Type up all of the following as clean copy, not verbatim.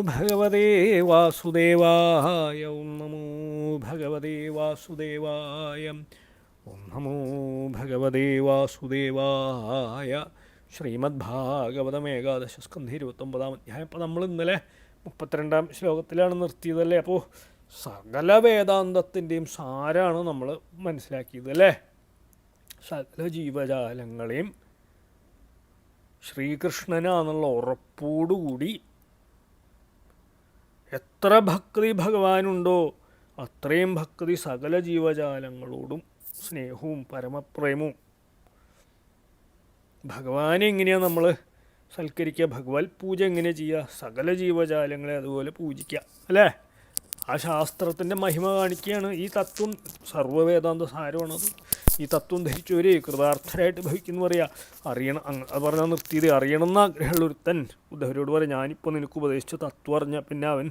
ഭഗവതേ വാസുദേവായ. ഓം നമോ ഭഗവതേ വാസുദേവായ. ഓം നമോ ഭഗവതേ വാസുദേവായ. ശ്രീമദ്ഭാഗവതം ഏകാദശസ്കന്ധി 29-ാം അധ്യായം. അപ്പോൾ നമ്മൾ ഇന്നലെ 32-ാം ശ്ലോകത്തിലാണ് നിർത്തിയതല്ലേ. അപ്പോൾ സകല വേദാന്തത്തിൻ്റെയും സാരാണ് നമ്മൾ മനസ്സിലാക്കിയത് അല്ലേ. സകല ജീവജാലങ്ങളെയും ശ്രീകൃഷ്ണനാണെന്നുള്ള ഉറപ്പോടുകൂടി എത്ര ഭക്തി ഭഗവാനുണ്ടോ അത്രയും ഭക്തി സകല ജീവജാലങ്ങളോടും സ്നേഹവും പരമപ്രേമവും. ഭഗവാനെ എങ്ങനെയാണ് നമ്മൾ സൽക്കരിക്കുക, ഭഗവത് പൂജ എങ്ങനെയാണ് ചെയ്യുക, സകല ജീവജാലങ്ങളെ അതുപോലെ പൂജിക്കുക അല്ലേ. ആ ശാസ്ത്രത്തിൻ്റെ മഹിമ കാണിക്കുകയാണ് ഈ തത്വം. സർവ്വവേദാന്ത സാരമാണത്. ഈ തത്വം ധരിച്ചവരെ കൃതാർത്ഥരായിട്ട് ഭവിക്കുന്നു പറയുക. അറിയണം, അത് പറഞ്ഞാൽ നിർത്തിയത്. അറിയണം എന്ന് ആഗ്രഹമുള്ളൊരുത്തൻ ഉദ്ധവരോട് പറയാം, ഞാനിപ്പോൾ നിനക്ക് ഉപദേശിച്ച തത്വം അറിഞ്ഞാൽ പിന്നെ അവൻ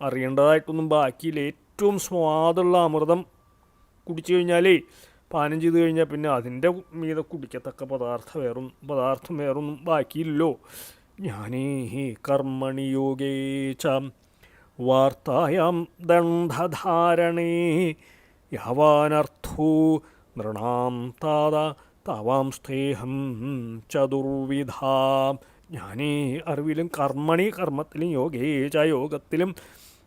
അറിയേണ്ടതായിട്ടൊന്നും ബാക്കിയില്ല. ഏറ്റവും സ്വാദുള്ള അമൃതം കുടിച്ചു കഴിഞ്ഞാലേ, പാനം ചെയ്ത് കഴിഞ്ഞാൽ പിന്നെ അതിൻ്റെ മീതെ കുടിക്കത്തക്ക പദാർത്ഥം വേറൊന്നും ബാക്കിയില്ലല്ലോ. ജ്ഞാനേ കർമ്മണി യോഗേ ച വാർത്തായാം ദണ്ഡധാരണേ യാവാനർത്ഥോ നൃണാം താവാം സ്തേഹം ചതുർവിധാ. ജ്ഞാനേ അറിവിലും, കർമ്മണി കർമ്മത്തിലും, യോഗേ ച യോഗത്തിലും,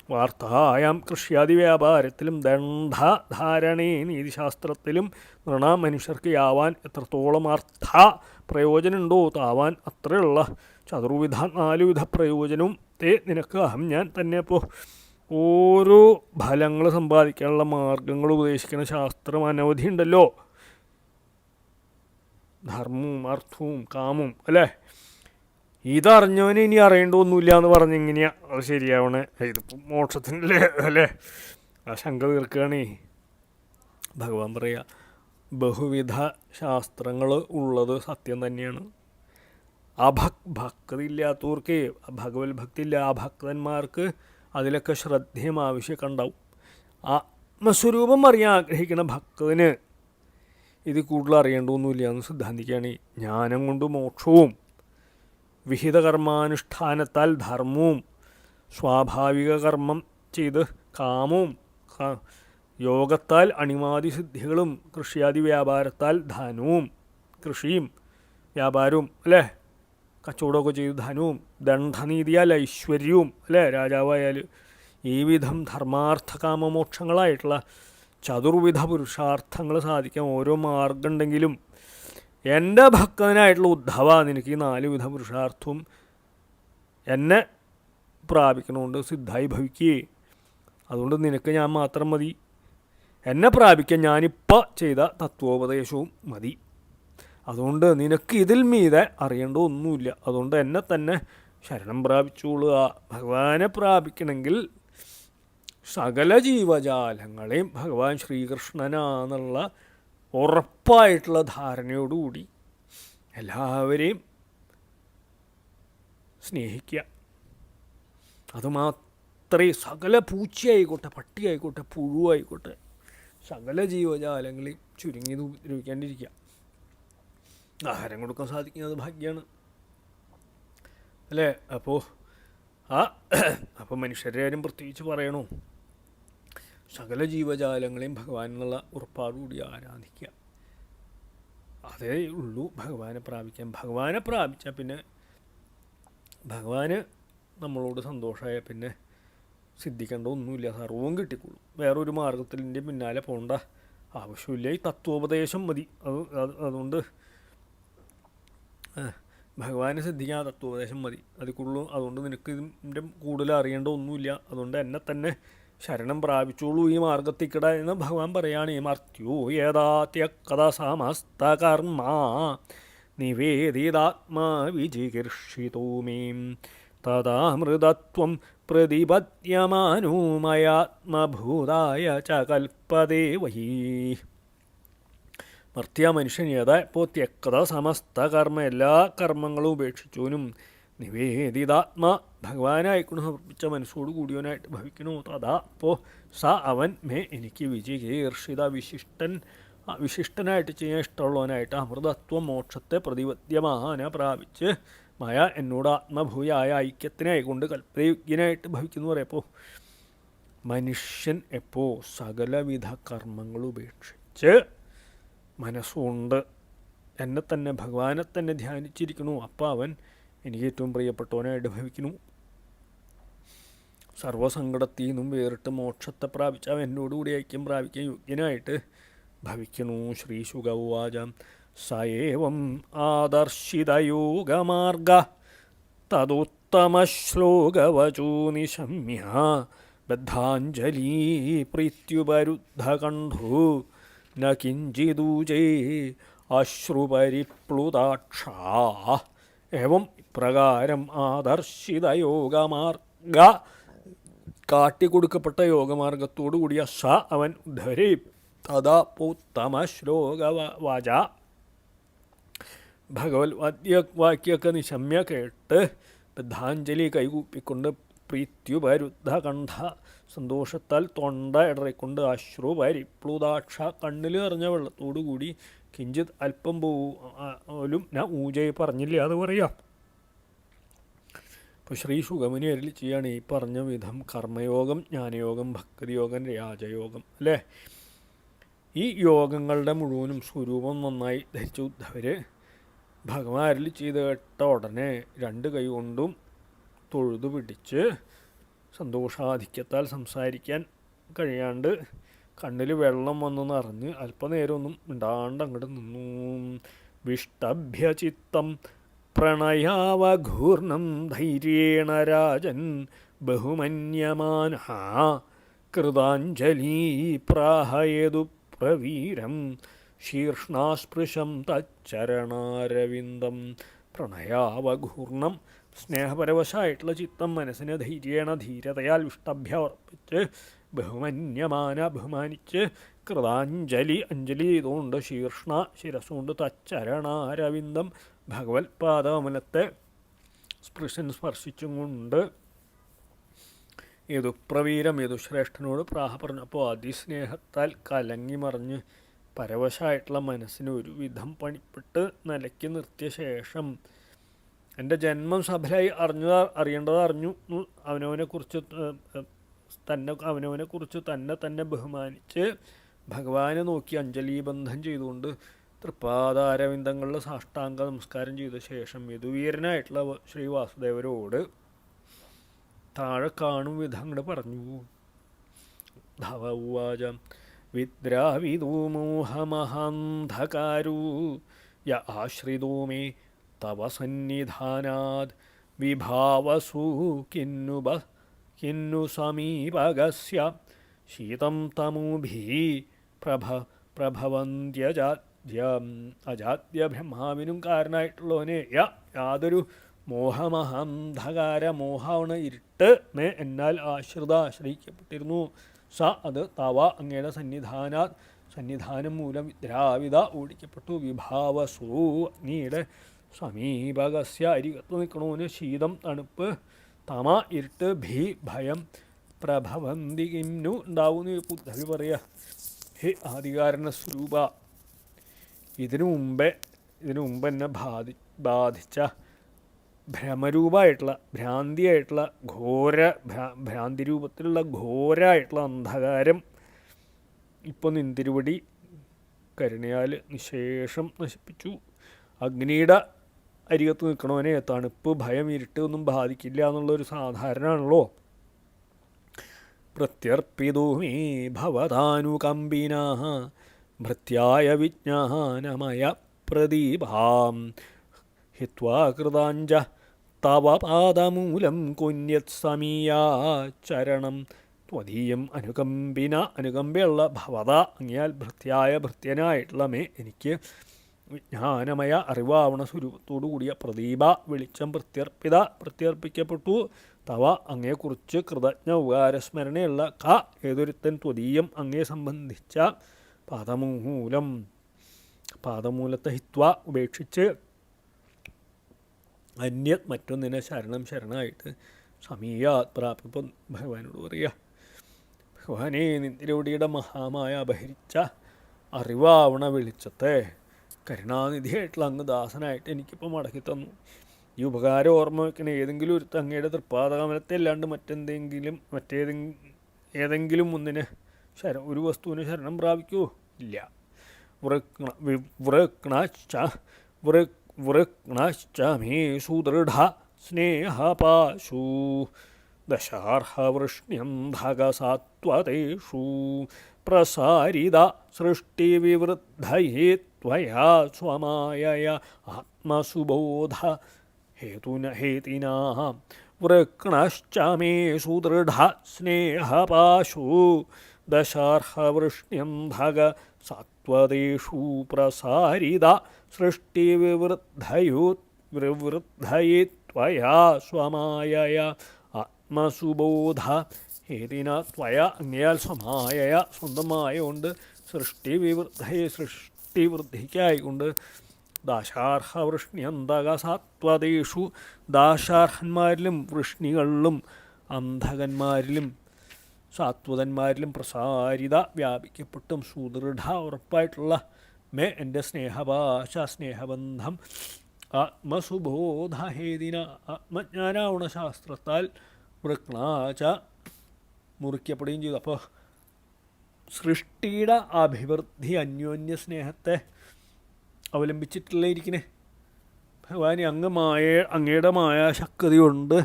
വാർത്തായാം കൃഷ്യാദി വ്യാപാരത്തിലും, ദണ്ഡധാരണേ നീതിശാസ്ത്രത്തിലും, നൃണാം മനുഷ്യർക്ക് യാവാൻ എത്രത്തോളം അർത്ഥ പ്രയോജനമുണ്ടോ താവാൻ അത്രയുള്ള ചതുർവിധ 4 വിധ പ്രയോജനവും നിനക്ക് അഹം ഞാൻ തന്നെ. ഇപ്പോൾ ഓരോ ഫലങ്ങൾ സമ്പാദിക്കാനുള്ള മാർഗങ്ങൾ ഉപദേശിക്കുന്ന ശാസ്ത്രം അനവധി ഉണ്ടല്ലോ. ധർമ്മവും അർത്ഥവും കാമവും അല്ലേ. ഇതറിഞ്ഞവന് ഇനി അറിയേണ്ടതൊന്നുമില്ല എന്ന് പറഞ്ഞെങ്ങനെയാണ് അത് ശരിയാവണേ. ഇതിപ്പോൾ മോക്ഷത്തിൻ്റെ അല്ലേ. ആ ശങ്ക തീർക്കുകയാണേ. ഭഗവാൻ പറയുക, ബഹുവിധ ശാസ്ത്രങ്ങൾ ഉള്ളത് സത്യം തന്നെയാണ്. ഭക്തി ഇല്ലാത്തവർക്ക്, ഭഗവത് ഭക്തി ഇല്ല, ആ ഭക്തന്മാർക്ക് അതിലൊക്കെ ശ്രദ്ധയും ആവശ്യമൊക്കെ ഉണ്ടാവും. ആത്മസ്വരൂപം അറിയാൻ ആഗ്രഹിക്കുന്ന ഭക്തന് ഇത് കൂടുതൽ അറിയേണ്ടതൊന്നുമില്ല എന്ന് സിദ്ധാന്തിക്കുകയാണ്. ജ്ഞാനം കൊണ്ട് മോക്ഷവും, വിഹിത കർമാനുഷ്ഠാനത്താൽ ധർമ്മവും, സ്വാഭാവിക കർമ്മം ചെയ്ത് കാമവും, യോഗത്താൽ അണിമാതി സിദ്ധികളും, കൃഷിയാദി വ്യാപാരത്താൽ ധനവും, കൃഷിയും വ്യാപാരവും അല്ലേ, കച്ചവടമൊക്കെ ചെയ്ത് ധനവും, ദണ്ഡനീതിയാൽ ഐശ്വര്യവും അല്ലേ, രാജാവായാൽ. ഈ വിധം ധർമാർത്ഥ കാമമോക്ഷങ്ങളായിട്ടുള്ള ചതുർവിധ പുരുഷാർത്ഥങ്ങൾ സാധിക്കാൻ ഓരോ മാർഗം ഉണ്ടെങ്കിലും എൻ്റെ ഭക്തനായിട്ടുള്ള ഉദ്ധവ നിനക്ക് ഈ 4 വിധ പുരുഷാർത്ഥവും എന്നെ പ്രാപിക്കണമുണ്ട്, സിദ്ധായി ഭവിക്കുകയെ. അതുകൊണ്ട് നിനക്ക് ഞാൻ മാത്രം മതി. എന്നെ പ്രാപിക്കാൻ ഞാനിപ്പോൾ ചെയ്ത തത്വോപദേശവും മതി. അതുകൊണ്ട് നിനക്ക് ഇതിൽ മീതെ അറിയേണ്ട ഒന്നുമില്ല. അതുകൊണ്ട് എന്നെ തന്നെ ശരണം പ്രാപിച്ചുകൊള്ളുക. ഭഗവാനെ പ്രാപിക്കണമെങ്കിൽ സകല ജീവജാലങ്ങളെയും ഭഗവാൻ ശ്രീകൃഷ്ണനാന്നുള്ള ഉറപ്പായിട്ടുള്ള ധാരണയോടുകൂടി എല്ലാവരെയും സ്നേഹിക്കുക. അതുമാത്രമേ സകല പൂച്ചയായിക്കോട്ടെ, പട്ടിയായിക്കോട്ടെ, പുഴുവായിക്കോട്ടെ, സകല ജീവജാലങ്ങളെയും ചുരുങ്ങി ഉപദ്രവിക്കാണ്ടിരിക്കുക. ആഹാരം കൊടുക്കാൻ സാധിക്കുന്നത് ഭാഗ്യമാണ് അല്ലേ. അപ്പോൾ മനുഷ്യരുടെ കാര്യം പ്രത്യേകിച്ച് പറയണോ. സകല ജീവജാലങ്ങളെയും ഭഗവാൻ എന്നുള്ള ഉറപ്പാടുകൂടി ആരാധിക്കുക. അതേ ഉള്ളൂ ഭഗവാനെ പ്രാപിക്കാൻ. ഭഗവാനെ പ്രാപിച്ചാൽ പിന്നെ ഭഗവാന് നമ്മളോട് സന്തോഷമായ പിന്നെ സിദ്ധിക്കേണ്ട ഒന്നുമില്ല, സർവവും കിട്ടിക്കൊള്ളും. വേറൊരു മാർഗത്തിൻ്റെ പിന്നാലെ പോകേണ്ട ആവശ്യമില്ല. ഈ തത്വോപദേശം മതി. അതുകൊണ്ട് ഭഗവാനെ സിദ്ധിക്കാൻ തത്വോപദേശം മതി, അതിക്കുള്ളൂ. അതുകൊണ്ട് നിനക്ക് ഇതിൻ്റെ കൂടുതൽ അറിയേണ്ട ഒന്നുമില്ല. അതുകൊണ്ട് എന്നെ തന്നെ ശരണം പ്രാപിച്ചോളൂ ഈ മാർഗത്തിക്കട എന്ന് ഭഗവാൻ പറയുകയാണ്. മർത്യോ യഥാത്യകഥ സമസ്തകർമ്മ നിവേദിതാത്മാ വിജികീർഷിതോ മീം തദാമൃതത്വം പ്രതിപദ്യമാനോ മയാത്മഭൂതായ ച കൽപ്പതേ വഹി. മർത്യ മനുഷ്യൻ ഇപ്പോൾ ത്യക്ത സമസ്ത കർമ്മ, എല്ലാ കർമ്മങ്ങളും ഉപേക്ഷിച്ചവനും നിവേദിതാത്മാ ഭഗവാനായിക്കൊണ്ട് സമർപ്പിച്ച മനസ്സോട് കൂടിയവനായിട്ട് ഭവിക്കണു. തഥാ അപ്പോൾ അവൻ എനിക്ക് വിജികീർഷിത വിശിഷ്ടനായിട്ട് ചെയ്യാൻ ഇഷ്ടമുള്ളവനായിട്ട് അമൃതത്വം മോക്ഷത്തെ പ്രതിപദ്യമാന പ്രാപിച്ച് മായ എന്നോട് ആത്മഭൂയായ ഐക്യത്തിനായിക്കൊണ്ട് കൽപ്പയോഗ്യനായിട്ട് ഭവിക്കുന്നു പറയപ്പോൾ മനുഷ്യൻ എപ്പോൾ സകലവിധ കർമ്മങ്ങൾ ഉപേക്ഷിച്ച് മനസ്സുകൊണ്ട് എന്നെ തന്നെ ഭഗവാനെ തന്നെ ധ്യാനിച്ചിരിക്കുന്നു. അപ്പോൾ അവൻ എനിക്ക് ഏറ്റവും പ്രിയപ്പെട്ടവനായിട്ട് ഭവിക്കുന്നു. സർവസങ്കടത്തിൽ നിന്നും വേറിട്ട് മോക്ഷത്തെ പ്രാപിച്ച അവൻ എന്നോടുകൂടി ഐക്യം പ്രാപിക്കാൻ യോഗ്യനായിട്ട് ഭവിക്കുന്നു. ശ്രീശുകൗവാച സയേവം ആദർശിതയോഗമാർഗ തദുത്തമശ്ലോകവചോ നിശമ്യ ബദ്ധാഞ്ജലീ പ്രീത്യുപരുദ്ധകണ്ഠോ ന കിഞ്ചിദൂജേ അശ്രുപരിപ്ലുതാക്ഷാ. ഏവം ഇപ്രകാരം ആദർശിതയോഗമാർഗ കാട്ടിക്കൊടുക്കപ്പെട്ട യോഗമാർഗത്തോടു കൂടിയ സ അവൻ ഉദ്ധരേ തഥാ ഉത്തമ ശ്ലോകവാച ഭഗവത് വാക്യമൊക്കെ നിശമ്യ കേട്ട് ബദ്ധാഞ്ജലി കൈകൂപ്പിക്കൊണ്ട് പ്രീത്യുപരുദ്ധ കണ്ഠ സന്തോഷത്താൽ തൊണ്ട ഇടറിക്കൊണ്ട് അശ്രു പരിപ്ലുതാക്ഷ കണ്ണിൽ നിറഞ്ഞ വെള്ളത്തോടു കൂടി കിഞ്ചിത് അല്പം പോലും ഞാൻ ഊജയെ പറഞ്ഞില്ല അത് പറയാം. ഇപ്പോൾ ശ്രീ സുഗമനി അരുളി ചെയ്യാണ് ഈ പറഞ്ഞ വിധം കർമ്മയോഗം, ജ്ഞാനയോഗം, ഭക്തിയോഗം, രാജയോഗം അല്ലേ. ഈ യോഗങ്ങളുടെ മുഴുവനും സ്വരൂപം നന്നായി ധരിച്ച ഉദ്ധവർ ഭഗവാൻ അരുളി ചെയ്ത് കേട്ട ഉടനെ രണ്ട് കൈ കൊണ്ടും തൊഴുതു പിടിച്ച് സന്തോഷാധിക്യത്താൽ സംസാരിക്കാൻ കഴിയാണ്ട് കണ്ണിൽ വെള്ളം വന്നു നിറഞ്ഞ് അല്പനേരമൊന്നും മിണ്ടാണ്ട് അങ്ങോട്ട് നിന്നു. വിഷ്ടഭ്യചിത്തം പ്രണയാവഘൂർണം ധൈര്യേണ രാജൻ ബഹുമന്യമാനഃ കൃതാഞ്ജലീ പ്രാഹയതു പ്രവീരം ശീർഷ്ണാസ്പൃശം തച്ചരണാരവിന്ദം. പ്രണയാവഘൂർണം സ്നേഹപരവശായിട്ടുള്ള ചിത്തം മനസ്സിനെ ധൈര്യേണ ധീരതയാൽ വിഷ്ടഭ്യ ഉറപ്പിച്ച് ബഹുമന്യമാന ബഹുമാനിച്ച് കൃതാഞ്ജലി അഞ്ജലി ചെയ്തുകൊണ്ട് ശീർഷ്ണ ശിരസുകൊണ്ട് തച്ചരണാരവിന്ദം ഭഗവത് പാദകമലത്തെ സ്പർശിച്ചും കൊണ്ട് യദുപ്രവീരം യദുശ്രേഷ്ഠനോട് പ്രാഹ പറഞ്ഞപ്പോൾ അതിസ്നേഹത്താൽ കലങ്ങി മറിഞ്ഞ് പരവശമായിട്ടുള്ള മനസ്സിന് ഒരു വിധം പണിപ്പെട്ട് നിലയ്ക്ക് നിർത്തിയ ശേഷം എൻ്റെ ജന്മം സഫലമായി അറിയേണ്ടത് അറിഞ്ഞു. അവനവനെക്കുറിച്ച് തന്നെ ബഹുമാനിച്ച് ഭഗവാനെ നോക്കി അഞ്ജലീബന്ധം ചെയ്തുകൊണ്ട് തൃപ്പാദാരവിന്ദങ്ങളിൽ സാഷ്ടാംഗ നമസ്കാരം ചെയ്ത ശേഷം യദുവീരനായിട്ടുള്ള ശ്രീ വാസുദേവരോട് താഴെ കാണും വിധം അങ്ങോട്ട് പറഞ്ഞു. ധവ ഉവാച വിദ്രാവിദോ മോഹമഹാന്ധകാരൂ യ ആശ്രിതോ മേ തവ സന്നിധാനാത് വിഭാവസു കിന്നു സമീപഗസ്യ ശീതം തമൂഭിः അജാദ്യ ബ്രഹ്മാവിനും കാരനായിട്ടുള്ളവനെ യാതൊരു മോഹമഹന്ധകാര മോഹമാണ് ഇരുട്ട് മേ എന്നാൽ ആശ്രിയിക്കപ്പെട്ടിരുന്നു. സ അത് തവ അങ്ങയുടെ സന്നിധാനം മൂലം വിദ്രാവിത ഓടിക്കപ്പെട്ടു. വിഭാവസു അങ്ങയുടെ സമീപകസ്യ അരികത്ത് നിൽക്കണോന് ശീതം തണുപ്പ് തമ ഇരുട്ട് ഭീ ഭയം പ്രഭവന്തി കിന്നു ഉണ്ടാവുന്നു ഉദ്ധവി പറയുക. ഹേ ആദികാരണ സ്വരൂപ ഇതിനു മുമ്പ് എന്നെ ബാധിച്ച ഭ്രമരൂപമായിട്ടുള്ള ഭ്രാന്തിയായിട്ടുള്ള ഭ്രാന്തി രൂപത്തിലുള്ള ഘോരമായിട്ടുള്ള അന്ധകാരം ഇപ്പോൾ നിന്തിരുവടി കരുണയാൽ നിശേഷം നശിപ്പിച്ചു. അഗ്നിയുടെ അരികത്ത് നിൽക്കണവനെ തണുപ്പ് ഭയം ഇരുട്ട് ഒന്നും ബാധിക്കില്ല എന്നുള്ളൊരു സാധാരണയാണല്ലോ. പ്രത്യർപ്പിതോ മേ ഭവതാനുകമ്പിനാ ഭൃത്യായ വിജ്ഞാനമയ പ്രദീപാം ഹിത്വാ കൃതാഞ്ജ തവ പാദമൂലം കുന്യത് സമീയാ ചരണം ത്വദീയം അനുകമ്പയുള്ള ഭവത അങ്ങയാൽ ഭൃത്യനായിട്ടുള്ള മേ എനിക്ക് വിജ്ഞാനമയ അറിവാവണ സ്വരൂപത്തോടു കൂടിയ പ്രദീപ വെളിച്ചം പ്രത്യർപ്പിക്കപ്പെട്ടു. തവ അങ്ങയെക്കുറിച്ച് കൃതജ്ഞ ഉപകാരസ്മരണയുള്ള ഏതൊരുത്തൻ ത്വദീയം അങ്ങയെ സംബന്ധിച്ച പാദമൂലത്തെ ഹിത്വ ഉപേക്ഷിച്ച് അന്യത് മറ്റൊന്നിനെ ശരണമായിട്ട് സമീയാത് പ്രാപിപ്പം ഭഗവാനോട് പറയുക. ഭഗവാനെ നിന്തിരവടിയുടെ മഹാമായ അപഹരിച്ച അറിവാവണ വെളിച്ചത്തെ കരുണാനിധിയായിട്ടുള്ള അങ്ങ് ദാസനായിട്ട് എനിക്കിപ്പോൾ മടക്കി തന്നു. ഈ ഉപകാരം ഓർമ്മ വയ്ക്കണ ഏതെങ്കിലും ഒരു അങ്ങയുടെ തൃപ്പാദകമലത്തെ അല്ലാണ്ട് ഏതെങ്കിലും ഒന്നിന് ഒരു വസ്തുവിന് ശരണം പ്രാപിക്കുമോ? ഇല്ല. വൃക്ണശ്ച മേ സുദൃഢ സ്നേഹപാശു ദശാർഹവൃഷ്ണ്യന്ധകസാത്വതേഷു പ്രസാരിത സൃഷ്ടിവിവൃദ്ധയേ ത്വയാ സ്വമായയ ആത്മസുബോധ ഹേതിനാ വൃക്ണശ്ച മേ സുദൃഢ സ്നേഹപാശു ദശാർഹവൃഷ്ണ്യന്ധകസാത്വതേഷു പ്രസാരിത സൃഷ്ടിവിവൃദ്ധയേ ത്വയാ സ്വമായയ ആത്മസുബോധ ഹേതിന ത്വയ അങ്ങയാൽ സ്വമായയ സ്വന്തമായ കൊണ്ട് സൃഷ്ടിവൃദ്ധിക്കായിക്കൊണ്ട് ദാശാർഹവൃഷ്ണ്യന്തകസാത്വതേഷു ദാശാർഹന്മാരിലും വൃഷ്ണികളിലും അന്ധകന്മാരിലും സാത്വതന്മാരിലും പ്രസാരിത വ്യാപിക്കപ്പെട്ടും സുദൃഢ ഉറപ്പായിട്ടുള്ള മേ എൻ്റെ സ്നേഹപാശ സ്നേഹബന്ധം ആത്മസുബോധഹേതിന ആത്മജ്ഞാനാവണ ശാസ്ത്രത്താൽ വൃക്ണാച മുറിക്കപ്പെടുകയും ചെയ്തു. അപ്പോൾ സൃഷ്ടിയുടെ അഭിവൃദ്ധി അന്യോന്യ സ്നേഹത്തെ അവലംബിച്ചിട്ടുള്ള ഇരിക്കണേ ഭഗവാൻ അങ്ങയുടെ മായാശക്തി കൊണ്ട്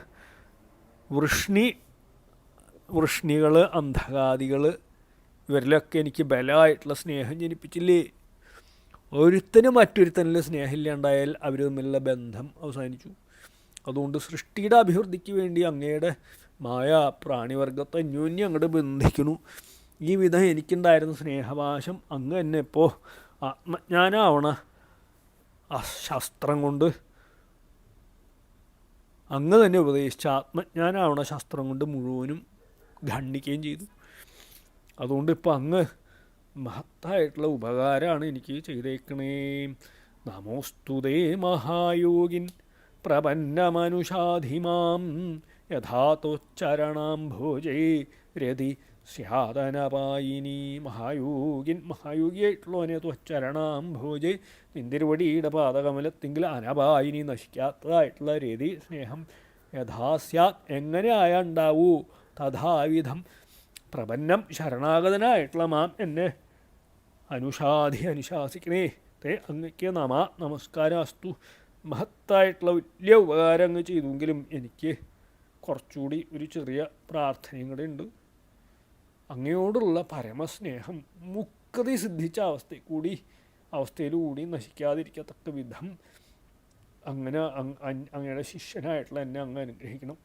വൃഷ്ണികൾ അന്ധകാദികൾ ഇവരിലൊക്കെ എനിക്ക് ബലമായിട്ടുള്ള സ്നേഹം ജനിപ്പിച്ചില്ലേ. ഒരുത്തനും മറ്റൊരുത്തനിൽ സ്നേഹമില്ലാണ്ടായാൽ അവർ തമ്മിലുള്ള ബന്ധം അവസാനിച്ചു. അതുകൊണ്ട് സൃഷ്ടിയുടെ അഭിവൃദ്ധിക്ക് വേണ്ടി അങ്ങയുടെ മായ പ്രാണിവർഗത്തെ അന്യോന്യം അങ്ങോട്ട് ബന്ധിക്കുന്നു. ഈ വിധം എനിക്കുണ്ടായിരുന്ന സ്നേഹപാശം അങ്ങ് തന്നെ ഇപ്പോൾ ആത്മജ്ഞാനാവണ ആ ശാസ്ത്രം കൊണ്ട് അങ്ങ് തന്നെ ഉപദേശിച്ച ആത്മജ്ഞാനാവണ ശാസ്ത്രം കൊണ്ട് മുഴുവനും ഖണ്ഡിക്കുകയും ചെയ്തു. അതുകൊണ്ട് ഇപ്പോൾ അങ്ങ് മഹത്തായിട്ടുള്ള ഉപകാരമാണ് എനിക്ക് ചെയ്തേക്കണേ. നമോസ്തുതേ മഹായോഗിൻ പ്രപന്നമനുഷാധിമാം യഥാതോച്ചരണാംഭോജേ രതി സ്യാദനപായിനി. മഹായോഗിയായിട്ടുള്ളവനെ ത്വച്ചരണാംഭോജേ നിന്തിരുവടിയുടെ പാദകമലത്തിങ്കിൽ അനപായിനി നശിക്കാത്തതായിട്ടുള്ള രതി സ്നേഹം യഥാസ്യാത് എങ്ങനെ ആയുണ്ടാവൂ തഥാവിധം പ്രപന്നം ശരണാഗതനായിട്ടുള്ള മാം എന്നെ അനുശാസിക്കണേ. തേ അങ്ങയ്ക്ക് നമസ്കാരാസ്തു. മഹത്തായിട്ടുള്ള വലിയ ഉപകാരം അങ്ങ് ചെയ്തെങ്കിലും എനിക്ക് കുറച്ചുകൂടി ഒരു ചെറിയ പ്രാർത്ഥനയും കൂടെ ഉണ്ട്. അങ്ങയോടുള്ള പരമസ്നേഹം മുക്തി സിദ്ധിച്ച അവസ്ഥയിലൂടി നശിക്കാതിരിക്കത്തക്ക വിധം അങ്ങനെ അങ്ങയുടെ ശിഷ്യനായിട്ടുള്ള എന്നെ അങ്ങ് അനുഗ്രഹിക്കണം.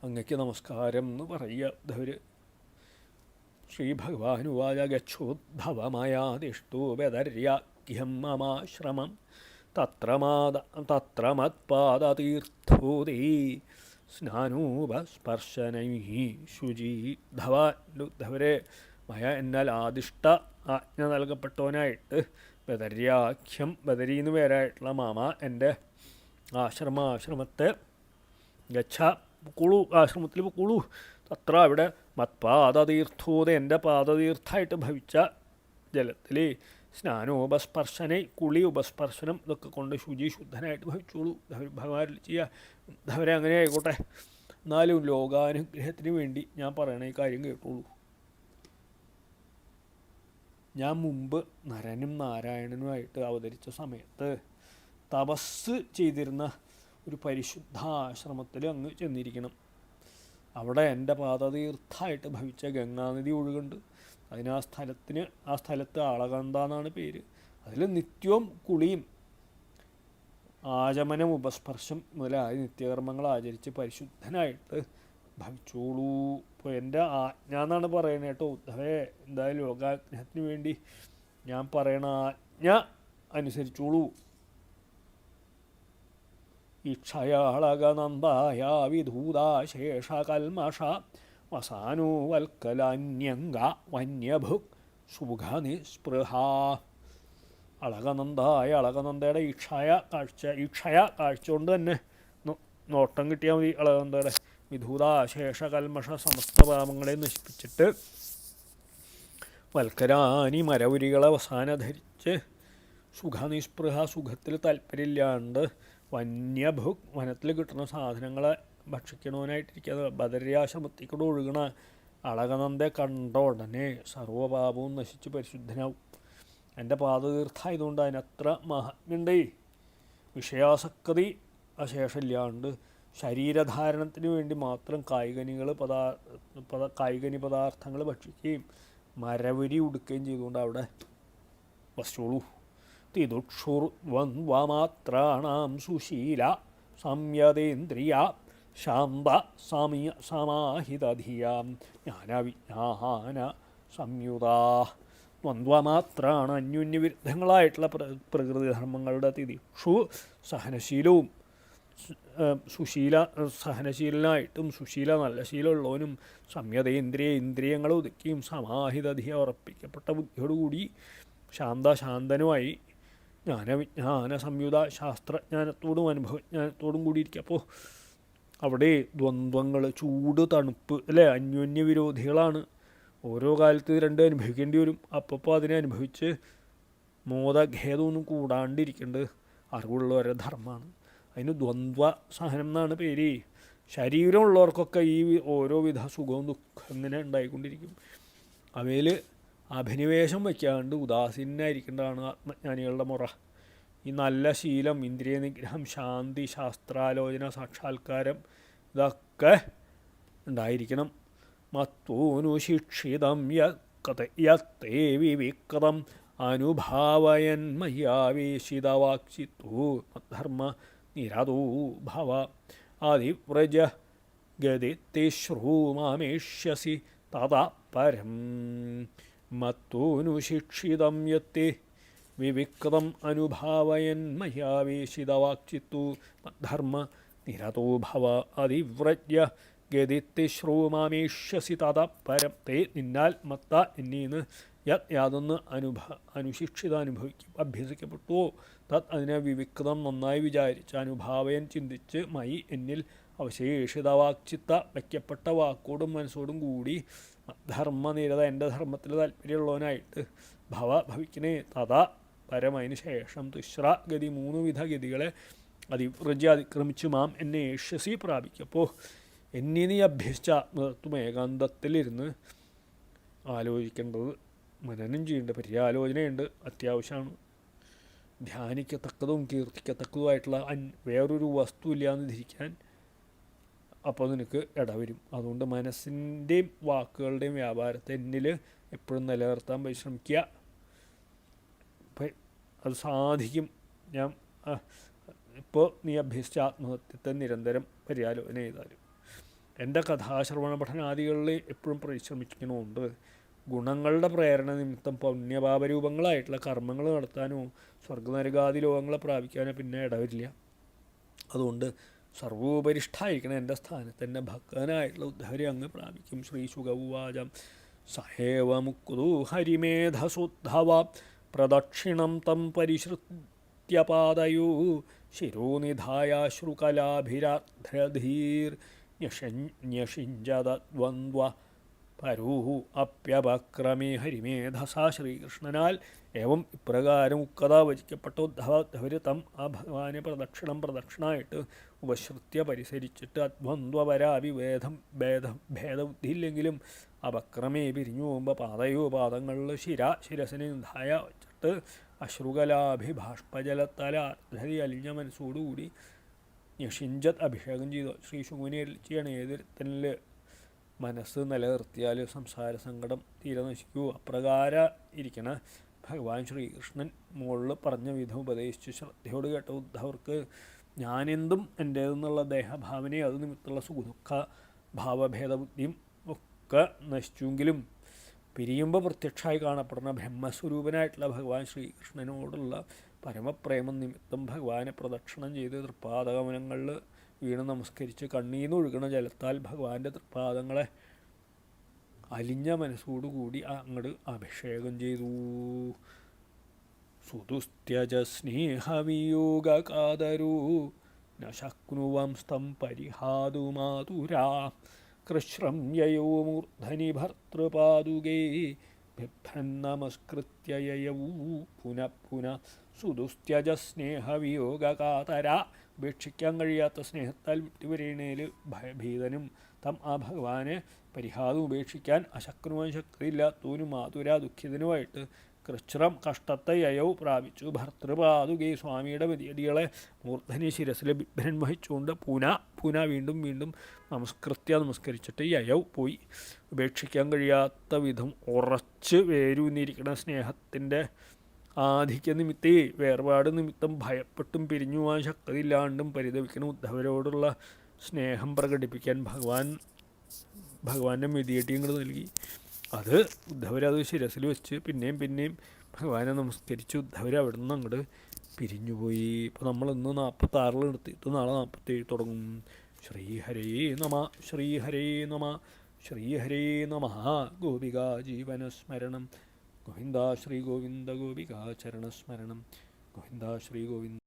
അങ്ങയ്ക്ക് നമസ്കാരം എന്ന് പറയുക. ശ്രീഭഗവാനുവാച ഗച്ഛോദ്ധവമയാദിഷ്ടോ ബദര്യാഖ്യം മമാശ്രമം തത്ര മത്പാദതീർത്ഥോദേ സ്നാനോപസ്പർശനൈഃ ശുചീധവരെ മയ എന്നാൽ ആദിഷ്ട ആജ്ഞ നൽകപ്പെട്ടവനായിട്ട് ബദര്യാഖ്യം ബദരീന്ന് പേരായിട്ടുള്ള മാമ എൻ്റെ ആശ്രമത്തെ ഗച്ഛ കുളു ആശ്രമത്തിൽ കുളു തത്ര അവിടെ മത്പാദതീർത്ഥോദ എൻ്റെ പാദതീർത്ഥായിട്ട് ഭവിച്ച ജലത്തിൽ സ്നാനോപസ്പർശനെ കുളി ഉപസ്പർശനം ഇതൊക്കെ കൊണ്ട് ശുദ്ധനായിട്ട് ഭവിച്ചോളൂ. ഭഗവാനിൽ ചെയ്യുക. അവരെ അങ്ങനെ ആയിക്കോട്ടെ. എന്നാലും ലോകാനുഗ്രഹത്തിന് വേണ്ടി ഞാൻ പറയണ ഈ കാര്യം കേട്ടോളൂ. ഞാൻ മുമ്പ് നരനും നാരായണനുമായിട്ട് അവതരിച്ച സമയത്ത് തപസ് ചെയ്തിരുന്ന ഒരു പരിശുദ്ധ ആശ്രമത്തിൽ അങ്ങ് ചെന്നിരിക്കണം. അവിടെ എൻ്റെ പാദതീർത്ഥായിട്ട് ഭവിച്ച ഗംഗാനദി ഒഴുകുണ്ട്. ആ സ്ഥലത്ത് അളകന്ത എന്നാണ് പേര്. അതിൽ നിത്യവും കുളിയും ആചമനം ഉപസ്പർശം മുതലായ നിത്യകർമ്മങ്ങൾ ആചരിച്ച് പരിശുദ്ധനായിട്ട് ഭവിച്ചോളൂ. ഇപ്പോൾ എൻ്റെ ആജ്ഞ എന്നാണ് പറയണത് കേട്ടോ ഉദ്ധവേ. എന്തായാലും ലോകാഗ്രഹത്തിന് വേണ്ടി ഞാൻ പറയണ ആജ്ഞ അനുസരിച്ചോളൂ. ഇക്ഷയാളകനന്ദായ വിധൂതാശേഷകൽമഷ വസാനോ വൽക്കലാന്യംഗ വന്യഭുക് സുഖനിസ്പൃഹ. അളകനന്ദയുടെ ഈക്ഷയ കാഴ്ച കൊണ്ട് തന്നെ നോട്ടം കിട്ടിയാൽ മതി. അളകനന്ദയുടെ വിധൂതാശേഷകൽമഷ സമസ്ത പാപങ്ങളെ നശിപ്പിച്ചിട്ട് വൽക്കരാനി മരവുരികളെ അവസാന ധരിച്ച് സുഖനിസ്പൃഹ സുഖത്തിൽ താല്പര്യമില്ലാണ്ട് വന്യഭുക് വനത്തിൽ കിട്ടുന്ന സാധനങ്ങളെ ഭക്ഷിക്കണവനായിട്ടിരിക്കുക. ബദര്യാശ്രമത്തിക്കൂടെ ഒഴുകണ അളകനന്ദെ കണ്ട ഉടനെ സർവ്വപാപവും നശിച്ച് പരിശുദ്ധനാവും. എൻ്റെ പാദതീർത്ഥായതുകൊണ്ട് അതിനത്ര മഹാത്മ്യണ്ടേ. വിഷയാസക്തി അശേഷമില്ലാണ്ട് ശരീരധാരണത്തിന് വേണ്ടി മാത്രം കായികനി പദാർത്ഥങ്ങൾ ഭക്ഷിക്കുകയും മരവരി ഉടുക്കുകയും ചെയ്തുകൊണ്ട് അവിടെ വസിച്ചോളൂ. തിദുക്ഷുർവന്വമാത്രാണാം സുശീല സംയതേന്ദ്രിയ ശാന്ത സമാഹിതധിയാം ജ്ഞാനവിജ്ഞാന സംയുതാ. ദ്വന്ദ്വമാത്രാണ് അന്യോന്യവിരുദ്ധങ്ങളായിട്ടുള്ള പ്രകൃതിധർമ്മങ്ങളുടെ തിദിക്ഷു സഹനശീലവും സഹനശീലനായിട്ടും സുശീല നല്ല ശീലമുള്ളവനും ഇന്ദ്രിയങ്ങളെ ഒതുക്കിയും സമാഹിതധിയ ഉറപ്പിക്കപ്പെട്ട ബുദ്ധിയോടുകൂടി ശാന്തനുമായി ജ്ഞാനവിജ്ഞാന സംയുത ശാസ്ത്രജ്ഞാനത്തോടും അനുഭവജ്ഞാനത്തോടും കൂടിയിരിക്കുക. അപ്പോൾ അവിടെ ദ്വന്ദ്വങ്ങൾ, ചൂട്, തണുപ്പ് അല്ലേ, അന്യോന്യവിരോധികളാണ്. ഓരോ കാലത്ത് രണ്ടും അനുഭവിക്കേണ്ടി വരും. അപ്പോൾ അതിനെ അനുഭവിച്ച് മോദഖേദമൊന്നും കൂടാണ്ടിരിക്കേണ്ടത് അറിവുള്ളവരുടെ ധർമ്മമാണ്. അതിന് ദ്വന്ദ്വ സഹനം എന്നാണ് പേര്. ശരീരമുള്ളവർക്കൊക്കെ ഈ ഓരോവിധ സുഖവും ദുഃഖം ഇങ്ങനെ ഉണ്ടായിക്കൊണ്ടിരിക്കും. അവയിൽ അഭിനിവേശം വയ്ക്കാണ്ട് ഉദാസീനായിരിക്കേണ്ടതാണ് ആത്മജ്ഞാനികളുടെ മുറ. ഈ നല്ല ശീലം, ഇന്ദ്രിയ നിഗ്രഹം, ശാന്തി, ശാസ്ത്രാലോചന, സാക്ഷാത്കാരം ഇതൊക്കെ ഉണ്ടായിരിക്കണം. മത്വോനുശിക്ഷിതം യത്തേ വിവിക്തം അനുഭാവയൻ മയ്യാവേശിതവാക്ചിത്തോ മദ്ധർമ്മ നിരതോ ഭവ ആദിവ്രജ ഗതിശ്രൂമാമേഷ്യസി തഥാ പരം. മത്വോനുശിക്ഷിതം യത്തേ വിവിക്തം അനുഭാവയൻ മയ്യാവേശിതവാക്ചിത്തോ മദ്ധർമ്മ നിരതോ ഭവ ആദിവ്രജ ഗതിശ്രൂമാമേഷ്യസി തഥാ പരം. തേ നിന്നാൽ മത്ത എന്നീന്ന് യാതൊന്ന് അനുശിക്ഷിത അഭ്യസിക്കപ്പെട്ടുവോ തത് അതിനെ വിവിക്തം നന്നായി വിചാരിച്ച് അനുഭാവയൻ ചിന്തിച്ച് മയി എന്നിൽ അവശേഷിതവാക്ചിത്ത വയ്ക്കപ്പെട്ട വാക്കോടും മനസ്സോടും കൂടി ധർമ്മനിരത എൻ്റെ ധർമ്മത്തിൽ താല്പര്യമുള്ളവനായിട്ട് ഭവിക്കണേ. തഥാ പരമതിന് ശേഷം തിശ്ര ഗതി 3 വിധ ഗതികളെ അതിക്രമിച്ച് മാം എന്നെ ഏഷ്യസി പ്രാപിക്കപ്പോൾ എന്നീ നീ അഭ്യസിച്ച ആത്മതത്വം ഏകാന്തത്തിലിരുന്ന് ആലോചിക്കേണ്ടത്, മനനം ചെയ്യേണ്ടത്, പര്യാലോചനയുണ്ട്, അത്യാവശ്യമാണ്. ധ്യാനിക്കത്തക്കതും കീർത്തിക്കത്തക്കതുമായിട്ടുള്ള വേറൊരു വസ്തു ഇല്ലയെന്ന് ധരിക്കാൻ അപ്പോൾ നിനക്ക് ഇടവരും. അതുകൊണ്ട് മനസ്സിൻ്റെയും വാക്കുകളുടെയും വ്യാപാരത്തെ എന്നിൽ എപ്പോഴും നിലനിർത്താൻ പരിശ്രമിക്കുക. അപ്പം അത് സാധിക്കും. ഞാൻ ഇപ്പോൾ നീ അഭ്യസിച്ച ആത്മഹത്യത്തെ നിരന്തരം പര്യാലോചന ചെയ്താലും എൻ്റെ കഥാശ്രവണ പഠനാദികളിൽ എപ്പോഴും പരിശ്രമിക്കണമുണ്ട്. ഗുണങ്ങളുടെ പ്രേരണ നിമിത്തം പുണ്യപാപരൂപങ്ങളായിട്ടുള്ള കർമ്മങ്ങൾ നടത്താനോ സ്വർഗനരകാദി ലോകങ്ങളെ പ്രാപിക്കാനോ പിന്നെ ഇടവരില്ല. അതുകൊണ്ട് സർവോപരിഷ്ഠായിരിക്കണം എൻ്റെ സ്ഥാനത്ത് എൻ്റെ ഭക്തനായിട്ടുള്ള ഉദ്ധവരെ അങ്ങ് പ്രാപിക്കും. ശ്രീ ശുഗൗവാചം സഹേവ മുക്തു ഹരിമേധസുദ്ധവ പ്രദക്ഷിണം തം പരിശ്രുത്യപാദയോ ശിരോനിധായാശ്രുകലാഭിരാധീർ ന്യഷിഞ്ചദ്വന്ദ്വ പരൂഹു അപ്യപക്രമേ ഹരിമേധസാ. ശ്രീകൃഷ്ണനാൽ ഏവം ഇപ്രകാരം ഉക്കഥ വചിക്കപ്പെട്ട ഉദ്ധവർ തം ആ ഭഗവാനെ പ്രദക്ഷിണമായിട്ട് ഉപശ്രുത്യ പരിസരിച്ചിട്ട് അദ്വന്ദ്വപരാവിവേദം ഭേദബുദ്ധിയില്ലെങ്കിലും അപക്രമേ പിരിഞ്ഞു പോകുമ്പോൾ പാദങ്ങളിൽ ശിരസിനെ നിധായ വച്ചിട്ട് അശ്രുകലാഭിഭാഷ്പജലത്താൽ ആർദ്ധതി അലിഞ്ഞ മനസ്സോടുകൂടി യഷിഞ്ചത് അഭിഷേകം ചെയ്തു. ശ്രീ ശുഗുവിനെ ചെയ്യണം. ഏതൊരുത്തനിൽ മനസ്സ് നിലനിർത്തിയാൽ സംസാര സങ്കടം തീരെ നശിക്കൂ. അപ്രകാരം ഇരിക്കണ ഭഗവാൻ ശ്രീകൃഷ്ണൻ മുകളിൽ പറഞ്ഞ വിധം ഉപദേശിച്ച് ശ്രദ്ധയോട് കേട്ട ഉദ്ധവർക്ക് ഞാനെന്തും എൻ്റേതെന്നുള്ള ദേഹഭാവനയും അത് നിമിത്തമുള്ള സുഖദുഃഖ ഭാവഭേദബുദ്ധിയും ഒക്കെ നശിച്ചെങ്കിലും പിരിയുമ്പോൾ പ്രത്യക്ഷമായി കാണപ്പെടുന്ന ബ്രഹ്മസ്വരൂപനായിട്ടുള്ള ഭഗവാൻ ശ്രീകൃഷ്ണനോടുള്ള പരമപ്രേമം നിമിത്തം ഭഗവാനെ പ്രദക്ഷിണം ചെയ്ത് തൃപ്പാദഗമനങ്ങളിൽ വീണ് നമസ്കരിച്ച് കണ്ണീന്ന് ഒഴുകണ ജലത്താൽ ഭഗവാന്റെ തൃപ്പാദങ്ങളെ അലിഞ്ഞ മനസ്സോടുകൂടി അങ്ങോട്ട് അഭിഷേകം ചെയ്തു. സുതുസ്ത്യജ സ്നേഹവിയോഗകാതരൂ ന ശക്നുവംസ്തം പരിഹാതുമാതുരാ കൃശ്രം യയോ മൂർധനി ഭർതൃപാദുകേ ബിഭ്രന്നമസ്കൃത്യ യയവൂ പുനഃ പുനഃ. സുതുസ്ത്യജ സ്നേഹവിയോഗകാതര ഉപേക്ഷിക്കാൻ കഴിയാത്ത സ്നേഹത്താൽ വിട്ടുപിരിയണേൽ ഭയഭീതനും തം ആ ഭഗവാനെ പരിഹാരം ഉപേക്ഷിക്കാൻ അശക്നുവാൻ ശക്തിയില്ലാത്തവനും ആതുര ദുഃഖിതനുമായിട്ട് കൃച്ഛ്രം കഷ്ടത്തെ യയവ് പ്രാപിച്ചു. ഭർത്തൃപാതുകെ സ്വാമിയുടെ വ്യതിയടികളെ മൂർധനി ശിരസിലെ ബിഭ്രൻ വഹിച്ചുകൊണ്ട് പൂന വീണ്ടും നമസ്കരിച്ചിട്ട് യയവ് പോയി. ഉപേക്ഷിക്കാൻ കഴിയാത്ത വിധം ഉറച്ച് വേരൂന്നിരിക്കുന്ന സ്നേഹത്തിൻ്റെ ആധിക്യ നിമിത്തേ വേർപാട് നിമിത്തം ഭയപ്പെട്ടും പിരിഞ്ഞു പോകാൻ ശക്തിയില്ലാണ്ടും പരിതപിക്കുന്ന ഉദ്ധവരോടുള്ള സ്നേഹം പ്രകടിപ്പിക്കാൻ ഭഗവാന്റെ മെതിയട്ടി ഇങ്ങോട്ട് നൽകി. അത് ഉദ്ധവരത് ശിരസിൽ വെച്ച് പിന്നെയും ഭഗവാനെ നമസ്കരിച്ച് ഉദ്ധവർ അവിടെ നിന്ന് അങ്ങോട്ട് പിരിഞ്ഞുപോയി. ഇപ്പോൾ നമ്മളിന്ന് 46 എടുത്തിട്ട് നാളെ 47 തുടങ്ങും. ശ്രീഹരേ നമ ശ്രീഹരേ നമ ശ്രീഹരേ നമ. ഗോപികാ ജീവനസ്മരണം ഗോവിന്ദ ശ്രീ ഗോവിന്ദ ഗോപികാ ചരണസ്മരണം ഗോവിന്ദ ശ്രീ ഗോവിന്ദ.